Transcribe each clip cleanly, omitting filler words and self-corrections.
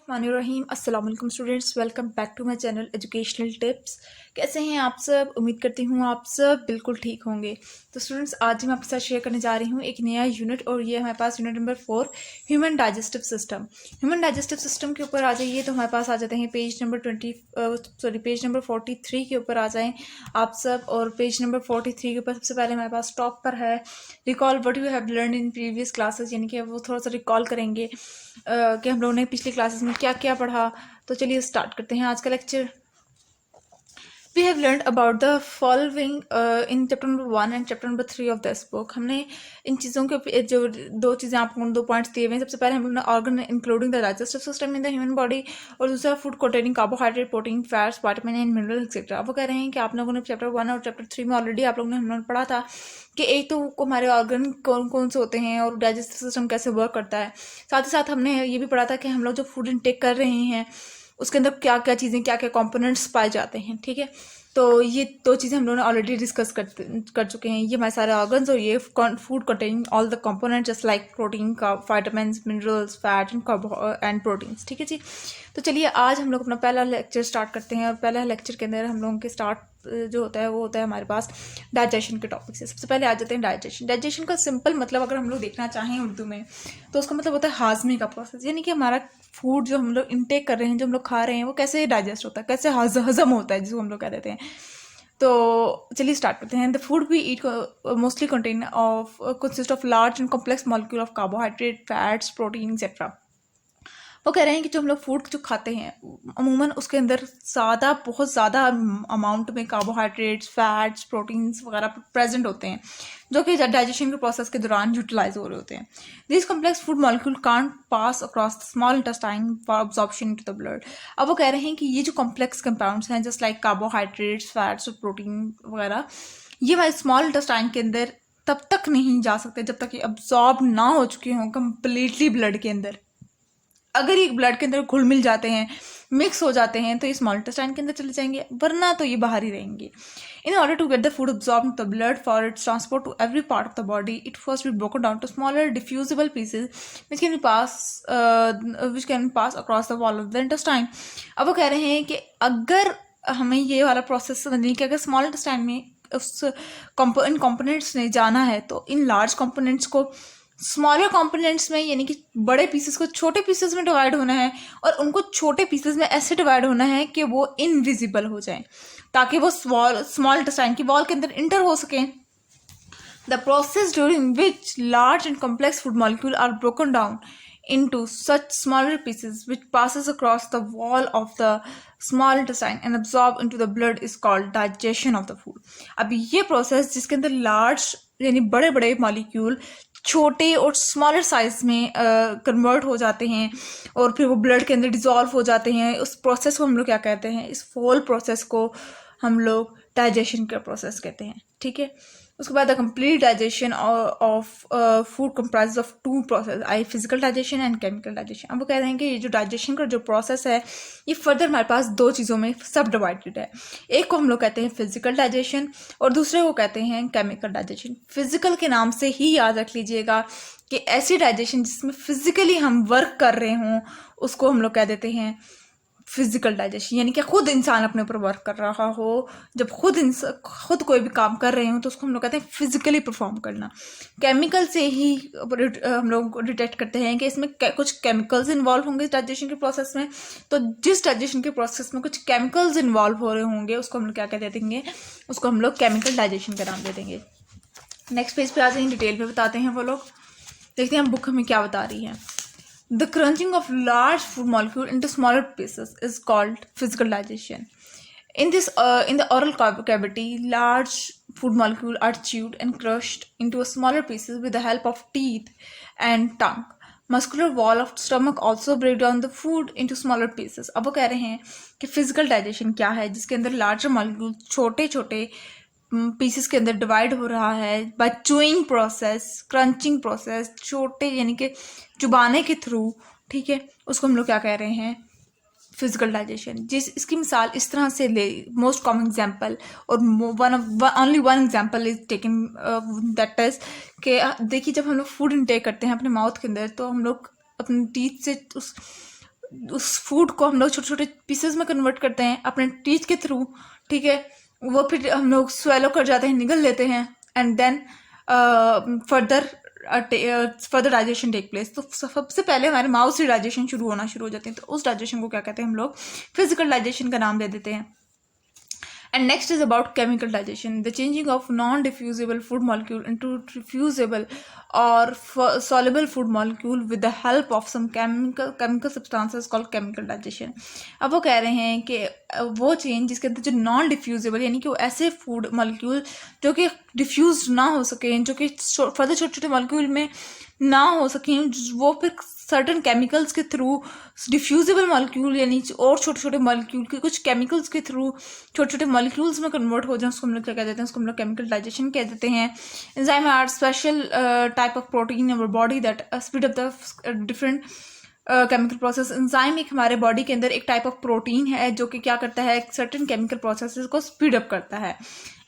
रहीम अस्सलाम वालेकुम students, welcome back to my channel educational tips. कैसे हैं आप सब? उम्मीद करती हूँ आप सब बिल्कुल ठीक होंगे। तो स्टूडेंट्स, आज मैं आपके साथ शेयर करने जा रही हूँ एक नया यूनिट, और ये हमारे पास unit number 4, human digestive system. Human digestive system के ऊपर आ जाइए तो हमारे पास आ जाते हैं पेज नंबर 43 के ऊपर आ जाएं आप सब। और पेज नंबर 43 के ऊपर सबसे पहले हमारे पास टॉप पर है recall what you have learn in previous classes, यानी कि वो थोड़ा सा रिकॉल करेंगे कि हम लोगों ने पिछली क्लासेस में क्या क्या पढ़ा। तो चलिए स्टार्ट करते हैं आज का lecture. We have learn about the following in chapter number 1 and chapter number 3 of this book. हमने इन चीज़ों के जो दो चीज़ें आपको दो पॉइंट्स दिए हुए हैं। सबसे पहले हम लोगों ने organ including the digestive system in the human body, और दूसरा food containing carbohydrate, protein, fats, vitamin and mineral etcetera. वो कह रहे हैं कि आप लोगों ने चैप्टर 1 और चैप्टर 3 में ऑलरेडी आप लोगों ने हम लोगों ने पढ़ा था कि एक तो हमारे ऑर्गन कौन कौन से होते हैं और डाइजेस्टिव सिस्टम कैसे वर्क करता है। साथ ही साथ हमने ये भी पढ़ा था कि हम लोग जो फूड इनटेक कर रहे हैं उसके अंदर क्या क्या चीज़ें, क्या क्या कंपोनेंट्स पाए जाते हैं। ठीक है, तो ये दो चीज़ें हम लोगों ने ऑलरेडी डिस्कस कर चुके हैं। ये हमारे सारे ऑर्गन्स और ये food containing all the components just like protein का, vitamin, minerals, fat and proteins. ठीक है जी। तो चलिए आज हम लोग अपना पहला लेक्चर स्टार्ट करते हैं। और पहला लेक्चर के अंदर हम लोगों के स्टार्ट जो होता है वो होता है हमारे पास डाइजेशन के टॉपिक से। सबसे पहले आ जाते हैं डाइजेशन। डाइजेशन का सिंपल मतलब अगर हम लोग देखना चाहें उर्दू में तो उसका मतलब होता है हाजमे का प्रोसेस, यानी कि हमारा फूड जो हम लोग इनटेक कर रहे हैं, जो हम लोग खा रहे हैं, वो कैसे डाइजेस्ट होता है, कैसे हजम होता है, जिसको हम लोग कह देते हैं। तो चलिए स्टार्ट करते हैं। The food we eat mostly consist of large and complex molecule of carbohydrate, fats, protein etcetera. वो कह रहे हैं कि जो हम लोग फूड जो खाते हैं अमूमन उसके अंदर बहुत ज़्यादा अमाउंट में कार्बोहाइड्रेट्स, फैट्स, प्रोटीन्स वगैरह प्रेजेंट होते हैं, जो कि डाइजेशन के प्रोसेस के दौरान यूटिलाइज हो रहे होते हैं। This complex food molecule can't pass across the small intestine for absorption into the blood. अब वो कह रहे हैं कि ये जो कॉम्प्लेक्स कंपाउंड्स हैं जस्ट लाइक कार्बोहाइड्रेट्स, फैट्स और प्रोटीन वगैरह, ये हमारे स्मॉल इंटेस्टाइन के अंदर तब तक नहीं जा सकते जब तक ये अब्जॉर्ब ना हो चुके हों कम्प्लीटली ब्लड के अंदर। अगर ये ब्लड के अंदर घुल मिल जाते हैं, मिक्स हो जाते हैं, तो ये स्मॉल इंटेस्टाइन के अंदर चले जाएंगे, वरना तो ये बाहर ही रहेंगे। In order to get the food absorb the blood for its transport to every part of the body, it first be broken down to smaller diffusible pieces which can pass across the wall of the intestine. अब वो कह रहे हैं कि अगर हमें ये वाला प्रोसेस समझने कि अगर स्मॉल इंटेस्टाइन में इन कंपोनेंट्स ने जाना है तो इन लार्ज कंपोनेंट्स को स्मॉलर कंपोनेंट्स में, यानी कि बड़े पीसेस को छोटे पीसेस में डिवाइड होना है, और उनको छोटे पीसेस में ऐसे डिवाइड होना है कि वो इनविजिबल हो जाएं, ताकि वो स्मॉल इंटेस्टाइन की वॉल के अंदर इंटर हो सकें। The process during which large and complex food molecule are broken down into such smaller pieces which passes across the wall of the small intestine and absorb into the blood is called digestion of the food। अब ये process जिसके अंदर large यानी बड़े बड़े molecule छोटे और smaller size में कन्वर्ट हो जाते हैं और फिर वो ब्लड के अंदर डिजॉल्व हो जाते हैं, उस प्रोसेस को हम लोग क्या कहते हैं? इस होल प्रोसेस को हम लोग डाइजेशन का प्रोसेस कहते हैं। ठीक है, उसके बाद the complete digestion of food comprise of two process, i physical digestion and chemical digestion. अब वो कह रहे हैं कि ये जो डाइजेशन का जो प्रोसेस है ये फर्दर हमारे पास दो चीज़ों में सब डिवाइडेड है। एक को हम लोग कहते हैं फिजिकल डाइजेशन और दूसरे को कहते हैं केमिकल डाइजेशन। फिजिकल के नाम से ही याद रख लीजिएगा कि ऐसी डाइजेशन जिसमें फिजिकली हम वर्क कर रहे हों उसको हम लोग कह देते हैं फिजिकल डाइजेशन, यानी कि खुद इंसान अपने ऊपर वर्क कर रहा हो, जब खुद कोई भी काम कर रहे हो तो उसको हम लोग कहते हैं फिजिकली परफॉर्म करना। केमिकल से ही हम लोग डिटेक्ट करते हैं कि इसमें कुछ केमिकल्स इन्वॉल्व होंगे इस डाइजेशन के प्रोसेस में, तो जिस डाइजेशन के प्रोसेस में कुछ केमिकल्स इन्वॉल्व हो रहे होंगे उसको हम लोग क्या कह देंगे? उसको हम लोग केमिकल डाइजेशन का नाम दे देंगे। नेक्स्ट पेज पे आ जाएंगे, डिटेल में बताते हैं वो लोग। देखते हैं बुक हमें क्या बता रही है। The crunching of large food molecule into smaller pieces is called physical digestion. In the oral cavity, large food molecules are chewed and crushed into smaller pieces with the help of teeth and tongue. Muscular wall of stomach also break down the food into smaller pieces. अब वो कह रहे हैं कि physical digestion क्या है, जिसके अंदर लार्जर मॉलिक्यूल छोटे छोटे पीसेस के अंदर डिवाइड हो रहा है by chewing process, crunching process, छोटे यानी कि चुबाने के थ्रू। ठीक है, उसको हम लोग क्या कह रहे हैं? Physical digestion. इसकी मिसाल इस तरह से ले, मोस्ट कॉमन एग्जांपल और only one example is taken, that is कि देखिए जब हम लोग फूड इनटेक करते हैं अपने माउथ के अंदर तो हम लोग अपने टीथ से उस उस फूड को हम लोग छोटे छोटे पीसेस में कन्वर्ट करते हैं अपने टीथ के थ्रू, ठीक है, वो फिर हम लोग स्वेलो कर जाते हैं, निगल लेते हैं, and then further digestion take place. तो सबसे पहले हमारे माउथ से डाइजेशन शुरू हो जाते हैं, तो उस डाइजेशन को क्या कहते हैं हम लोग फिजिकल डाइजेशन का नाम दे देते हैं। And next is about chemical digestion, the changing of non-diffusible food molecule into diffusible or soluble food molecule with the help of some chemical substances called chemical digestion। अब वो कह रहे हैं कि वो चेंज जिसके अंदर जो नॉन डिफ्यूजिबल यानी कि वो ऐसे फूड मॉलिक्यूल जो कि डिफ्यूज ना हो सके, जो कि फर्दर छोटे छोटे मॉलिक्यूल में ना हो सकें, वो फिर सर्टन केमिकल्स के थ्रू डिफ्यूजिबल मॉलिक्यूल यानी और छोटे छोटे मॉलिक्यूल के कुछ केमिकल्स के थ्रू छोटे छोटे मॉलिक्यूल्स में कन्वर्ट हो जाए, उसको हम लोग क्या कह देते हैं, उसको हम लोग केमिकल डाइजेशन कह देते हैं। Enzyme are special type of protein in our body that speed up the different chemical process. Enzyme एक हमारे बॉडी के अंदर एक टाइप ऑफ प्रोटीन है जो कि क्या करता है, सर्टेन केमिकल प्रोसेसेस को स्पीड अप करता है।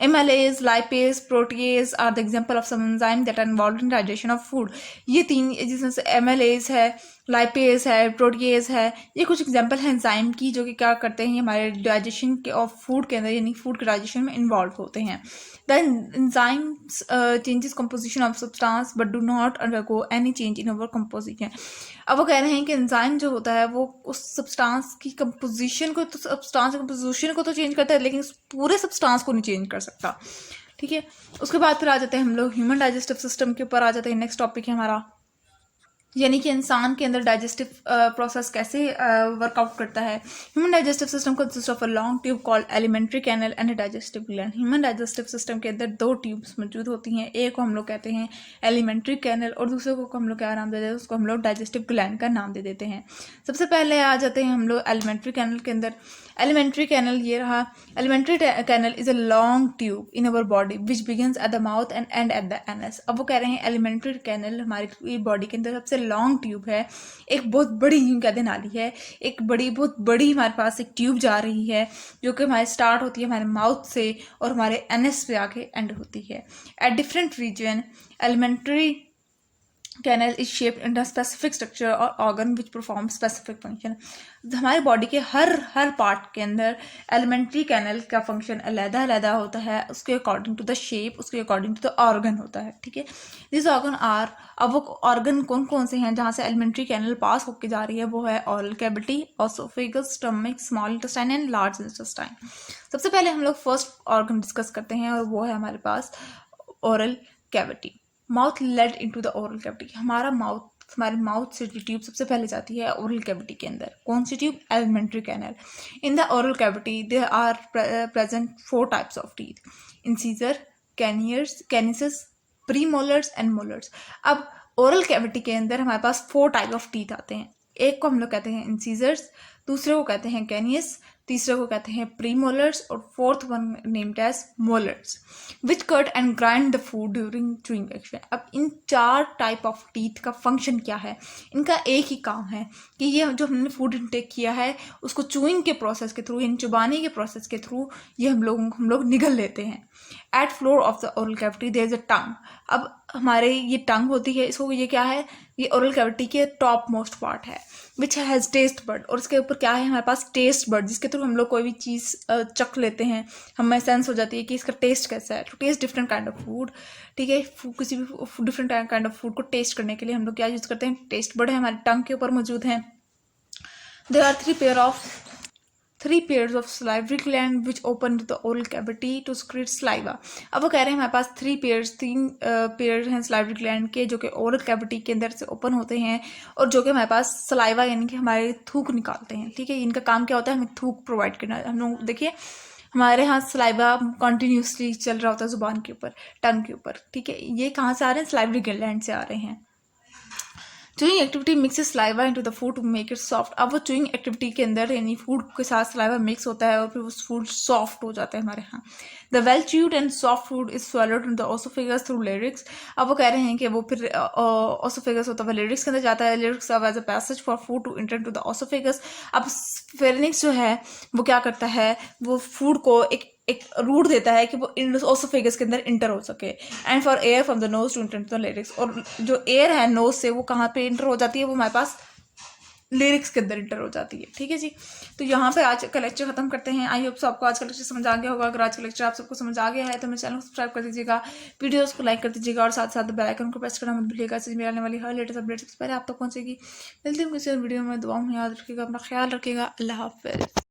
MLAs, lipase, protease are the example of some enzyme that are involved in digestion of food। ये तीन जिसमें से MLAs है, लाइपेज है, प्रोटीएज है, ये कुछ एग्जांपल हैं एंजाइम की जो कि क्या करते हैं, हमारे डाइजेशन के ऑफ फूड के अंदर यानी फूड के डाइजेशन में इन्वॉल्व होते हैं। The enzymes changes composition of substance but do not undergo any change in our composition. अब वो कह रहे हैं कि एंजाइम जो होता है वो उस सब्सटेंस की कंपोजिशन को, तो सब्सटेंस कंपोजिशन को तो चेंज करता है लेकिन पूरे सब्सटेंस को नहीं चेंज कर सकता, ठीक है। उसके बाद फिर आ जाते हैं हम लोग ह्यूमन डाइजेस्टिव सिस्टम के ऊपर आ जाते हैं। नेक्स्ट टॉपिक है हमारा, यानी कि इंसान के अंदर डाइजेस्टिव प्रोसेस कैसे वर्कआउट करता है। Human digestive system consist of a long tube called alimentary canal and digestive gland. Human digestive system के अंदर दो ट्यूब्स मौजूद होती हैं, एक को हम लोग कहते हैं एलिमेंट्री कैनल और दूसरे को हम लोग क्या नाम दे देते हैं, उसको हम लोग डाइजेस्टिव ग्लैंड का नाम दे देते हैं। सबसे पहले आ जाते हैं हम लोग एलिमेंट्री कैनल के अंदर। एलिमेंट्री कैनल ये रहा। Alimentary canal is a long tube in our body which begins at the mouth and end at the anus. अब वो कह रहे हैं एलिमेंट्री कैनल हमारी बॉडी के अंदर सबसे लॉन्ग ट्यूब है, एक बहुत बड़ी यूं कहते नाली है, एक बहुत बड़ी हमारे पास एक ट्यूब जा रही है जो कि हमारे स्टार्ट होती है हमारे माउथ से और हमारे एनएस पे आके एंड होती है। At different region alimentary canal is shaped in a specific structure और organ which perform specific function. हमारे बॉडी के हर पार्ट के अंदर एलिमेंट्री कैनल का फंक्शन अलग होता है, उसके अकॉर्डिंग टू द शेप, उसके अकॉर्डिंग टू द ऑर्गन होता है, ठीक है। दिस ऑर्गन आर, अब वो ऑर्गन कौन कौन से हैं जहाँ से एलिमेंट्री कैनल पास होकर जा रही है, वो है oral cavity, oesophagus, stomach, small intestine and large intestine. सबसे पहले हम लोग फर्स्ट ऑर्गन डिस्कस करते हैं और वो है हमारे पास oral cavity. Mouth led into the oral cavity. हमारे माउथ से ट्यूब सबसे पहले जाती है ओरल कैविटी के अंदर। कौन सी tube? Alimentary canal. In the oral cavity there are present 4 types of teeth, incisor, canines, premolars and molars. अब ओरल कैविटी के अंदर हमारे पास 4 टाइप ऑफ टीथ आते हैं। एक को हम लोग कहते हैं इंसीजर्स, दूसरे को कहते हैं कैनियस, तीसरे को कहते हैं प्रीमोलर्स और fourth one named as molars which cut and grind the food during chewing action. अब इन 4 टाइप ऑफ टीथ का फंक्शन क्या है? इनका एक ही काम है कि ये जो हमने फूड इनटेक किया है उसको च्यूइंग के प्रोसेस के थ्रू यानी चबाने के प्रोसेस के थ्रू ये हम लोग निगल लेते हैं। At floor of the oral cavity there is a tongue. अब हमारे ये टंग होती है, इसको ये क्या है, ये ओरल कैविटी के टॉप मोस्ट पार्ट है विच हैज़ टेस्ट बर्ड, और उसके ऊपर क्या है हमारे पास टेस्ट बर्ड जिसके थ्रू हम लोग कोई भी चीज़ चख लेते हैं, हमें सेंस हो जाती है कि इसका टेस्ट कैसा है, to taste different kind of food, ठीक है। किसी भी डिफरेंट काइंड ऑफ फूड को टेस्ट करने के लिए हम लोग क्या यूज़ करते हैं, टेस्ट बर्ड है हमारे टंग के ऊपर मौजूद हैं। There are 3 pairs of salivary gland which open to the oral cavity to secrete saliva। अब वो कह रहे हैं हमारे पास 3 पेयर हैं salivary gland के जो कि oral cavity के अंदर से ओपन होते हैं और जो कि हमारे पास सलाइवा यानी कि हमारे थूक निकालते हैं, ठीक है। इनका काम क्या होता है, हमें थूक प्रोवाइड करना। हम लोग देखिए हमारे यहाँ सलाइवा कंटिन्यूसली चल रहा होता है जुबान के ऊपर, टंग के ऊपर, ठीक है। ये कहाँ से आ रहे हैं, salivary gland से आ रहे हैं। Chewing activity mixes saliva into the food to make it soft. अब वो चूइंग एक्टिविटी के अंदर यानी फूड के साथ सलाइवा मिक्स होता है और फिर वो फूड सॉफ्ट हो जाता है हमारे यहाँ। The well chewed and soft food is swallowed in the oesophagus through larynx. अब वो कह रहे हैं कि वो फिर ओसोफेगस होता है लेरिक्स के अंदर जाता है, larynx serve as a passage for food to enter to the oesophagus. अब फेरिंक्स जो है वो क्या करता है, वो फूड को एक रूट देता है कि वो ओसोफेगस के अंदर इंटर हो सके, and for air from the nose to enter to the larynx. और जो एयर है नोज से वो कहाँ पे इंटर हो जाती है, वो हमारे पास लिरिक्स के अंदर इंटर हो जाती है। ठीक है जी, तो यहाँ पे आज का लेक्चर खत्म करते हैं। आई होप आपको आज का लेक्चर समझ आ गया होगा। अगर आज का लेक्चर आप सबको समझ आ गया है तो मेरे चैनल को सब्सक्राइब कर दीजिएगा, वीडियोस को लाइक कर दीजिएगा और साथ साथ बेल आइकन को प्रेस करना मत भूलिएगा। इससे मेरे आने वाली हर लेटेस्ट अपडेट सबसे पहले आप तक पहुंचेगी। मिलती हूँ किसी वीडियो में। दुआओं में याद रखिएगा, अपना ख्याल रखिएगा। अल्लाह हाफ़िज़।